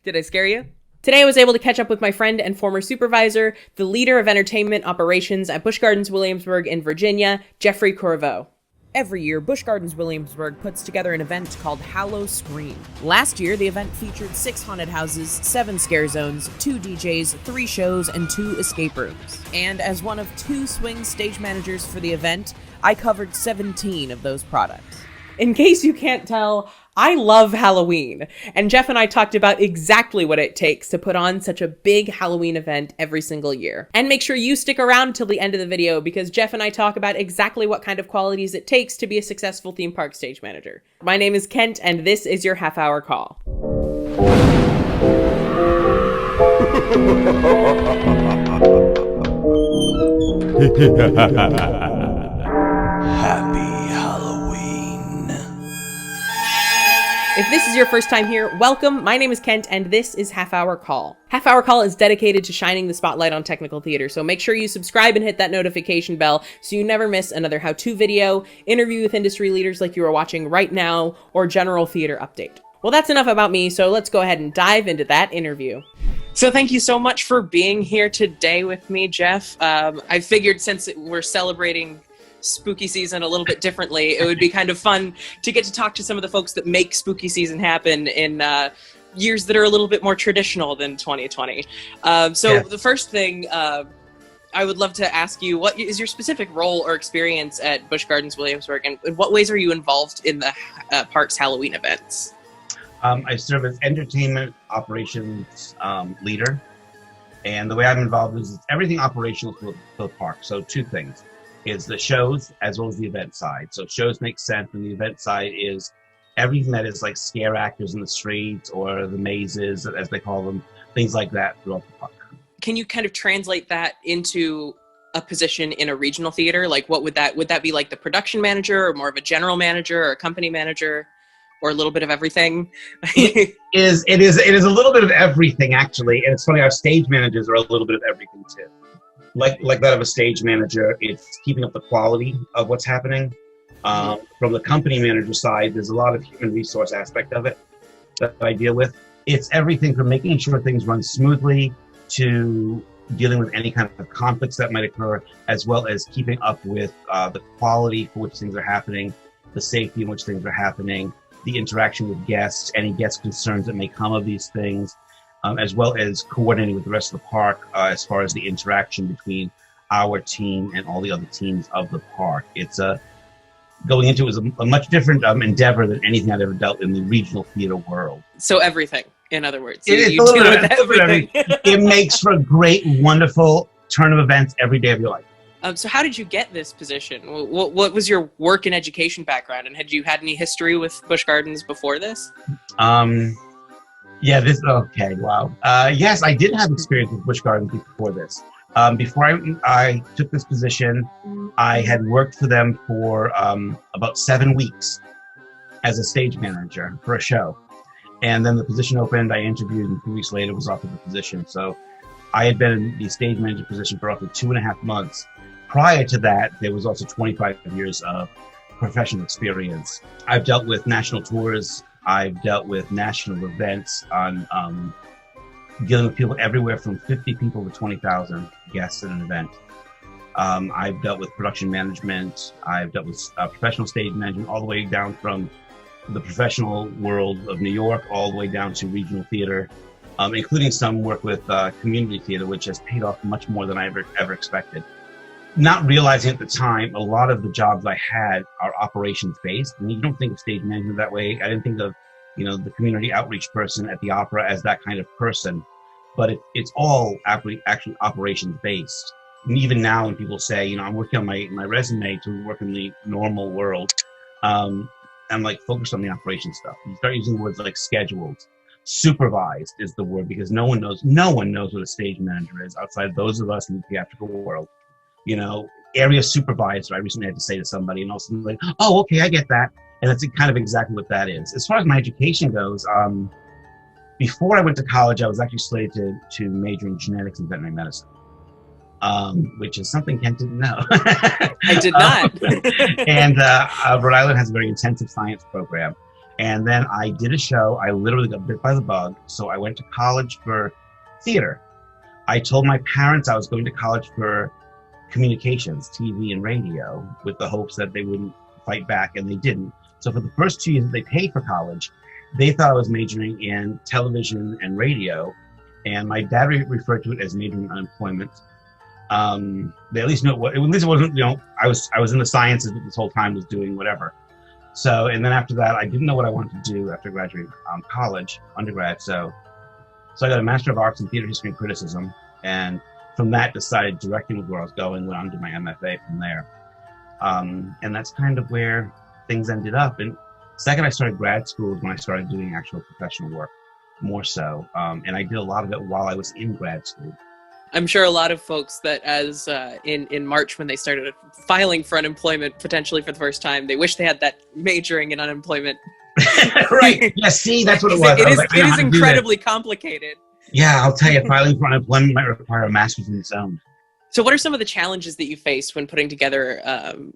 Did I scare you? Today I was able to catch up with my friend and former supervisor, the leader of entertainment operations at Busch Gardens Williamsburg in Virginia, Jeff Corriveau. Every year, Busch Gardens Williamsburg puts together an event called Howl O Scream. Last year, the event featured 6 haunted houses, 7 scare zones, 2 DJs, 3 shows, and 2 escape rooms. And as one of 2 swing stage managers for the event, I covered 17 of those products. In case you can't tell, I love Halloween, and Jeff and I talked about exactly what it takes to put on such a big Halloween event every single year. And make sure you stick around till the end of the video because Jeff and I talk about exactly what kind of qualities it takes to be a successful theme park stage manager. My name is Kent, and this is your half-hour call. Happy Halloween. If this is your first time here, welcome. My name is Kent, and this is Half Hour Call. Half Hour Call is dedicated to shining the spotlight on technical theater, so make sure you subscribe and hit that notification bell so you never miss another how-to video, interview with industry leaders like you are watching right now, or general theater update. Well, that's enough about me, so let's go ahead and dive into that interview. So thank you so much for being here today with me, Jeff. I figured since we're celebrating spooky season a little bit differently, it would be kind of fun to get to talk to some of the folks that make spooky season happen in years that are a little bit more traditional than 2020. The first thing I would love to ask you, what is your specific role or experience at Busch Gardens Williamsburg, and in what ways are you involved in the park's Halloween events? I serve as entertainment operations leader, and the way I'm involved is it's everything operational for the park. So 2 things. Is the shows as well as the event side. So shows make sense, and the event side is everything that is like scare actors in the streets or the mazes, as they call them, things like that throughout the park. Can you kind of translate that into a position in a regional theater? Like what would that be, like the production manager or more of a general manager or a company manager or a little bit of everything? It is a little bit of everything, actually. And it's funny, our stage managers are a little bit of everything too. Like that of a stage manager, it's keeping up the quality of what's happening. From the company manager side, there's a lot of human resource aspect of it that I deal with. It's everything from making sure things run smoothly to dealing with any kind of conflicts that might occur, as well as keeping up with the quality for which things are happening, the safety in which things are happening, the interaction with guests, any guest concerns that may come of these things. As well as coordinating with the rest of the park as far as the interaction between our team and all the other teams of the park. It's going into it was a much different endeavor than anything I'd ever dealt in the regional theater world. So everything, in other words. It makes for a great, wonderful turn of events every day of your life. So how did you get this position? What was your work and education background? And had you had any history with Busch Gardens before this? Yes, I did have experience with Busch Gardens before this. Before I took this position, I had worked for them for about 7 weeks as a stage manager for a show. And then the position opened, I interviewed, and 2 weeks later was offered the position. So I had been in the stage manager position for roughly 2.5 months. Prior to that, there was also 25 years of professional experience. I've dealt with national tours. I've dealt with national events on dealing with people everywhere from 50 people to 20,000 guests at an event. I've dealt with production management. I've dealt with professional stage management, all the way down from the professional world of New York, all the way down to regional theater, including some work with community theater, which has paid off much more than I ever expected. Not realizing at the time, a lot of the jobs I had are operations-based. And you don't think of stage management that way. I didn't think of, the community outreach person at the opera as that kind of person. But it's all actually operations-based. And even now when people say, I'm working on my resume to work in the normal world, I'm like focused on the operations stuff. You start using words like scheduled. Supervised is the word, because no one knows what a stage manager is outside those of us in the theatrical world. Area supervisor, I recently had to say to somebody, and also like, oh, okay, I get that. And that's kind of exactly what that is. As far as my education goes, before I went to college, I was actually slated to major in genetics and veterinary medicine, which is something Kent didn't know. I did not. And Rhode Island has a very intensive science program. And then I did a show. I literally got bit by the bug. So I went to college for theater. I told my parents I was going to college for communications, TV and radio, with the hopes that they wouldn't fight back, and they didn't. So for the first 2 years that they paid for college, they thought I was majoring in television and radio, and my dad referred to it as majoring in unemployment. They at least knew at least it wasn't, I was in the sciences, but this whole time was doing whatever. So, and then after that, I didn't know what I wanted to do after graduating college, undergrad. So I got a Master of Arts in Theater History and Criticism, and from that decided directing was where I was going, went on to my MFA from there. And that's kind of where things ended up. And second, I started grad school when I started doing actual professional work, more so. And I did a lot of it while I was in grad school. I'm sure a lot of folks that in March when they started filing for unemployment potentially for the first time, they wish they had that majoring in unemployment. Right. Yeah, see, that's what it was. It is incredibly complicated. Yeah, I'll tell you, filing for unemployment might require a master's in its own. So what are some of the challenges that you faced when putting together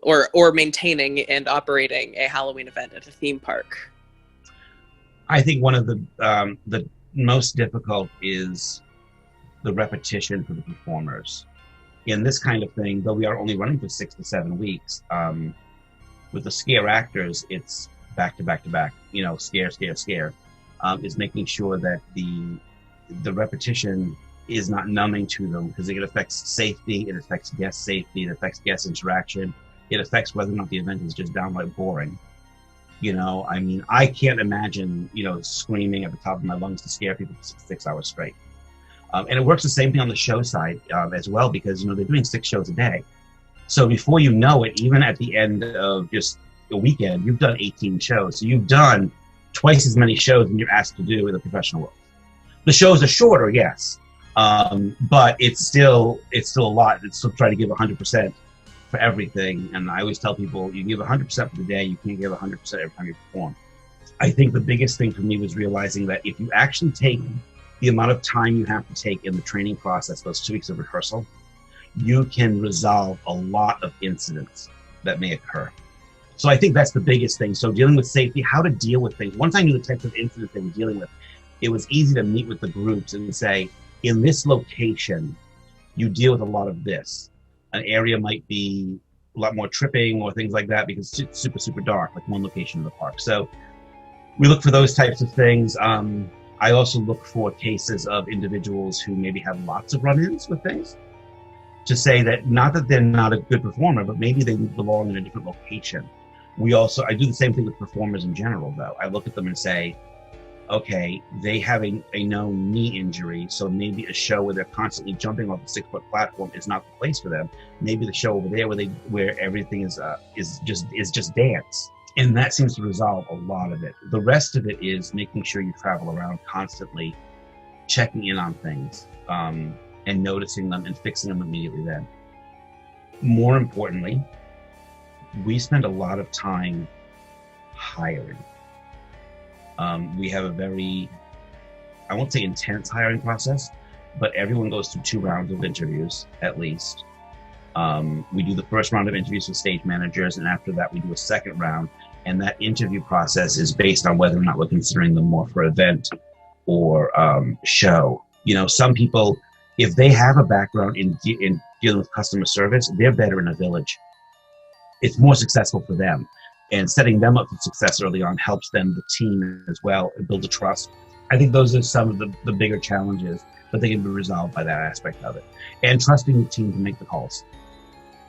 or maintaining and operating a Halloween event at a theme park? I think one of the most difficult is the repetition for the performers. In this kind of thing, though we are only running for 6 to 7 weeks, with the scare actors, it's back to back to back, scare, is making sure that the repetition is not numbing to them, because it affects safety, it affects guest safety, it affects guest interaction, it affects whether or not the event is just downright boring. I can't imagine, screaming at the top of my lungs to scare people for 6 hours straight. And it works the same thing on the show side as well, because, they're doing 6 shows a day. So before you know it, even at the end of just a weekend, you've done 18 shows. So you've done twice as many shows than you're asked to do in the professional world. The shows are shorter, yes, but it's still a lot. It's still trying to give 100% for everything. And I always tell people, you give 100% for the day, you can't give 100% every time you perform. I think the biggest thing for me was realizing that if you actually take the amount of time you have to take in the training process, those 2 weeks of rehearsal, you can resolve a lot of incidents that may occur. So I think that's the biggest thing. So dealing with safety, how to deal with things. Once I knew the types of incidents they were dealing with, it was easy to meet with the groups and say, in this location, you deal with a lot of this. An area might be a lot more tripping or things like that because it's super, super dark, like one location in the park. So we look for those types of things. I also look for cases of individuals who maybe have lots of run-ins with things, to say that not that they're not a good performer, but maybe they belong in a different location. I do the same thing with performers in general, though. I look at them and say, okay, they have a known knee injury, so maybe a show where they're constantly jumping off a 6-foot platform is not the place for them. Maybe the show over there where everything is just dance. And that seems to resolve a lot of it. The rest of it is making sure you travel around constantly, checking in on things, and noticing them and fixing them immediately then. More importantly, we spend a lot of time hiring. We have a very, I won't say intense hiring process, but everyone goes through 2 rounds of interviews at least. We do the first round of interviews with stage managers, and after that we do a second round. And that interview process is based on whether or not we're considering them more for event or show. Some people, if they have a background in dealing with customer service, they're better in a village. It's more successful for them. And setting them up for success early on helps them, the team as well, and build a trust. I think those are some of the bigger challenges, but they can be resolved by that aspect of it. And trusting the team to make the calls.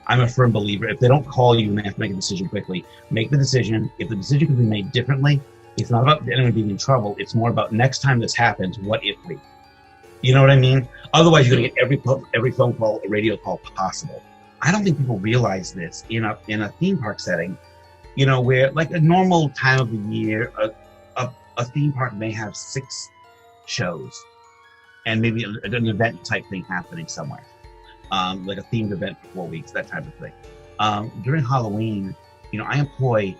I'm a firm believer, if they don't call you and they have to make a decision quickly, make the decision. If the decision can be made differently, it's not about anyone being in trouble. It's more about next time this happens, what if we? You know what I mean? Otherwise, you're going to get every phone call, a radio call possible. I don't think people realize this in a theme park setting, where like a normal time of the year, a theme park may have 6 shows and maybe an event type thing happening somewhere. Like a themed event for 4 weeks, that type of thing. During Halloween, I employ,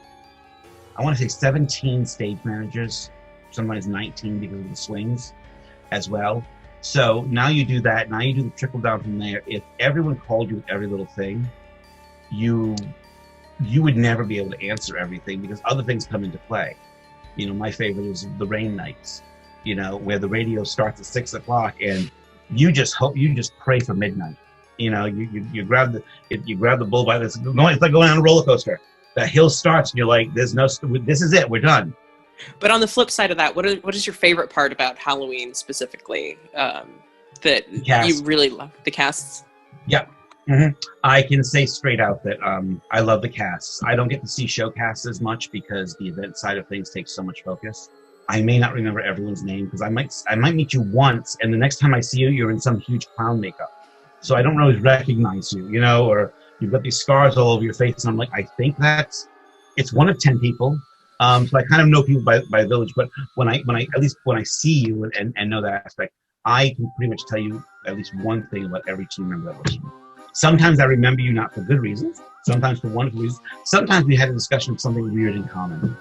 I want to say 17 stage managers, sometimes 19 because of the swings as well. So now you do that, now you do the trickle down from there. If everyone called you with every little thing, you would never be able to answer everything because other things come into play. You know, my favorite is the rain nights, you know, where the radio starts at 6 o'clock and you just pray for midnight. You know, you grab the bull by this. It's like going on a roller coaster. The hill starts and you're like, this is it. We're done. But on the flip side of that, what is your favorite part about Halloween specifically that you really love? The casts? Yeah. Mm-hmm. I can say straight out that I love the casts. I don't get to see show casts as much because the event side of things takes so much focus. I may not remember everyone's name because I might meet you once, and the next time I see you, you're in some huge clown makeup. So I don't always recognize you, you know, or you've got these scars all over your face, and I'm like, I think it's one of 10 people. So I kind of know people by village, but when I see you and know that aspect, I can pretty much tell you at least one thing about every team member that works for me. Sometimes I remember you not for good reasons, sometimes for wonderful reasons. Sometimes we had a discussion of something weird in common.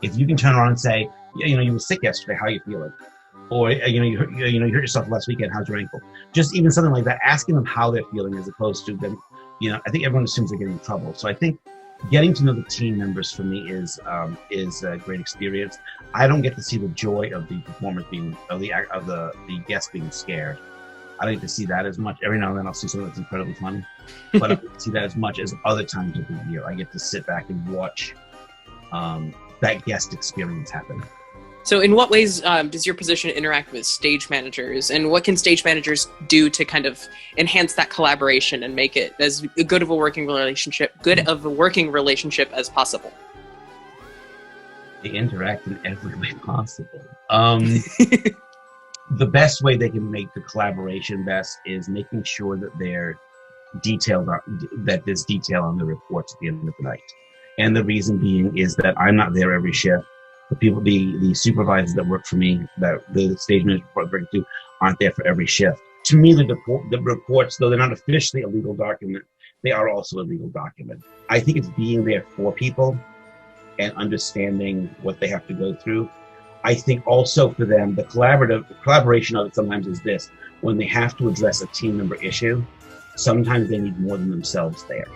If you can turn around and say, you know, you were sick yesterday, how are you feeling? Or, you hurt yourself last weekend, how's your ankle? Just even something like that, asking them how they're feeling as opposed to them, you know, I think everyone assumes they're getting in trouble. So I think getting to know the team members for me is a great experience. I don't get to see the joy of the performers of the guests being scared. I don't get to see that as much. Every now and then I'll see something that's incredibly funny, but I don't see that as much as other times of the year. I get to sit back and watch that guest experience happen. So in what ways does your position interact with stage managers, and what can stage managers do to kind of enhance that collaboration and make it as good of a working relationship as possible? They interact in every way possible. The best way they can make the collaboration best is making sure that they're detailed, that there's detail on the reports at the end of the night. And the reason being is that I'm not there every shift. The supervisors that work for me, that the stage manager bring to, aren't there for every shift. To me, the reports, though they're not officially a legal document, they are also a legal document. I think it's being there for people and understanding what they have to go through. I think also for them, the collaboration of it sometimes is this: when they have to address a team member issue, sometimes they need more than themselves there.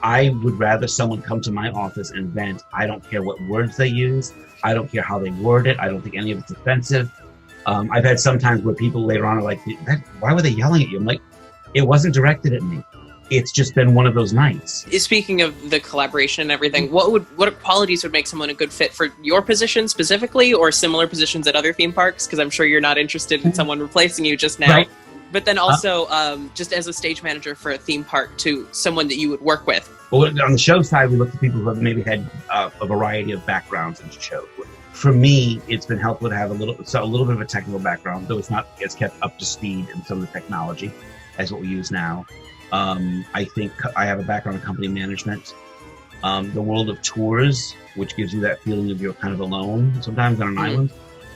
I would rather someone come to my office and vent. I don't care what words they use. I don't care how they word it. I don't think any of it's offensive. I've had some times where people later on are like, why were they yelling at you? I'm like, it wasn't directed at me. It's just been one of those nights. Speaking of the collaboration and everything, what qualities would make someone a good fit for your position specifically, or similar positions at other theme parks? Because I'm sure you're not interested in someone replacing you just now. Right. But then also, just as a stage manager for a theme park, to someone that you would work with. Well, on the show side, we look at people who have maybe had a variety of backgrounds in shows. For me, it's been helpful to have a little bit of a technical background, though it's kept up to speed in some of the technology as what we use now. I think I have a background in company management. The world of tours, which gives you that feeling of you're kind of alone sometimes on an island.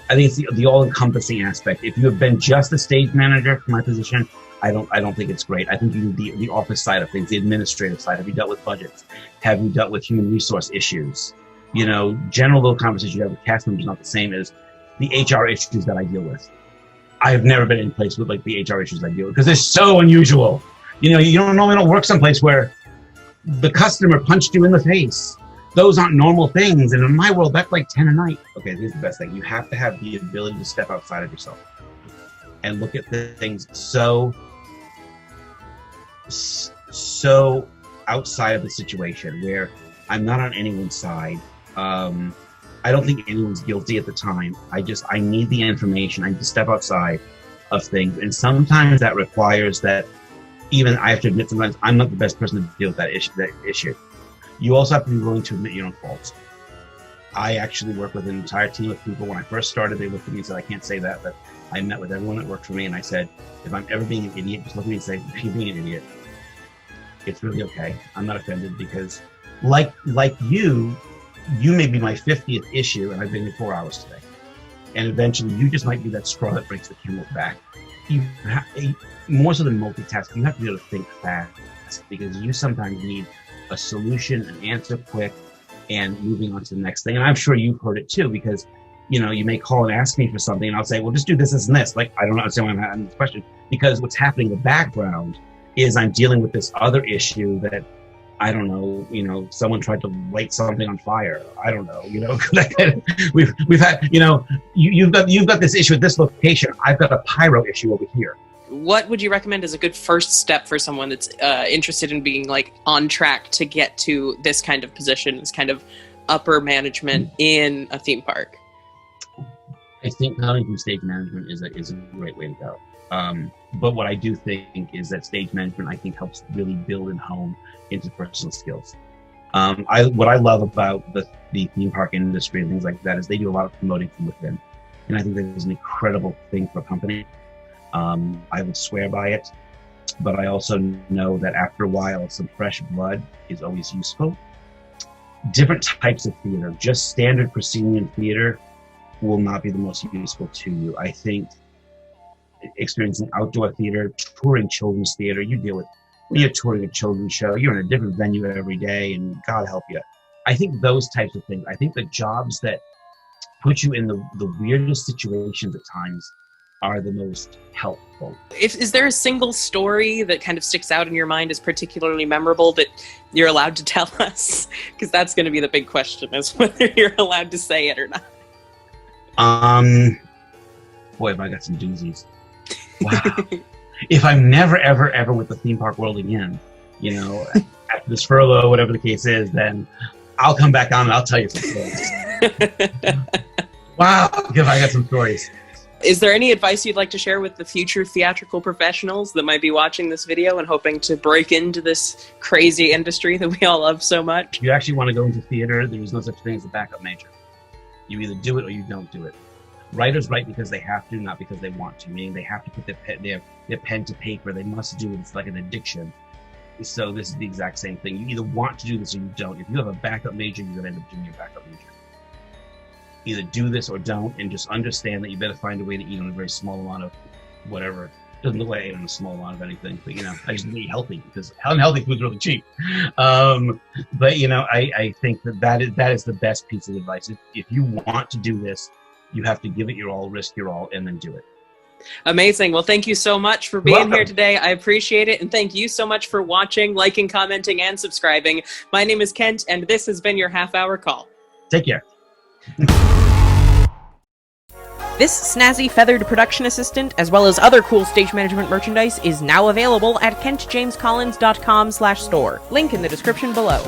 I think it's the all-encompassing aspect. If you have been just a stage manager for my position, I don't think it's great. I think you need the office side of things, the administrative side. Have you dealt with budgets? Have you dealt with human resource issues? You know, general little conversations you have with cast members is not the same as the HR issues that I deal with. I have never been in place with like the HR issues I deal with because they're so unusual. You know, you don't work someplace where the customer punched you in the face. Those aren't normal things. And in my world, that's like 10 a night. Okay, here's the best thing. You have to have the ability to step outside of yourself and look at things so outside of the situation where I'm not on anyone's side. I don't think anyone's guilty at the time. I need the information. I need to step outside of things. And sometimes that requires that even I have to admit sometimes I'm not the best person to deal with that issue. You also have to be willing to admit your own faults. I actually work with an entire team of people. When I first started, they looked at me and said, I can't say that, but I met with everyone that worked for me and I said, if I'm ever being an idiot, just look at me and say, if you're being an idiot, it's really okay. I'm not offended because like you may be my 50th issue and I've been here 4 hours today. And eventually you just might be that straw that breaks the camel's back. More so than multitasking, you have to be able to think fast because you sometimes need a solution, an answer quick, and moving on to the next thing. And I'm sure you've heard it too, because you may call and ask me for something, and I'll say, well, just do this, and this. Like, I don't understand why I'm having this question, because what's happening in the background is I'm dealing with this other issue that I don't know, someone tried to light something on fire. I don't know, we've had, you've got this issue at this location. I've got a pyro issue over here. What would you recommend as a good first step for someone that's interested in being like on track to get to this kind of position, this kind of upper management in a theme park? I think coming from stage management is a great way to go. But what I do think is that stage management, I think, helps really build and hone interpersonal skills. What I love about the theme park industry and things like that is they do a lot of promoting from within. And I think that is an incredible thing for a company. I would swear by it, but I also know that after a while, some fresh blood is always useful. Different types of theater, just standard proscenium theater, will not be the most useful to you. I think experiencing outdoor theater, touring children's theater, you deal with, when you're touring a children's show, you're in a different venue every day, and God help you. I think those types of things, I think the jobs that put you in the weirdest situations at times are the most helpful. Is there a single story that kind of sticks out in your mind as particularly memorable that you're allowed to tell us? Because that's going to be the big question, is whether you're allowed to say it or not. Boy, have I got some doozies. Wow. If I'm never, ever, ever with the theme park world again, after this furlough, whatever the case is, then I'll come back on and I'll tell you some stories. Wow, because I got some stories. Is there any advice you'd like to share with the future theatrical professionals that might be watching this video and hoping to break into this crazy industry that we all love so much? If you actually want to go into theater, there is no such thing as a backup major. You either do it or you don't do it. Writers write because they have to, not because they want to, meaning they have to put their pen to paper. They must do it. It's like an addiction. So this is the exact same thing. You either want to do this or you don't. If you have a backup major, you're going to end up doing your backup major. Either do this or don't, and just understand that you better find a way to eat on a very small amount of whatever. Doesn't look like I ate on a small amount of anything, but I just eat healthy because unhealthy food's really cheap. But I think that is the best piece of advice. If you want to do this, you have to give it your all, risk your all, and then do it. Amazing. Well, thank you so much for being here today. I appreciate it. And thank you so much for watching, liking, commenting, and subscribing. My name is Kent, and this has been your half-hour call. Take care. This snazzy feathered production assistant, as well as other cool stage management merchandise, is now available at kentjamescollins.com/store. Link in the description below.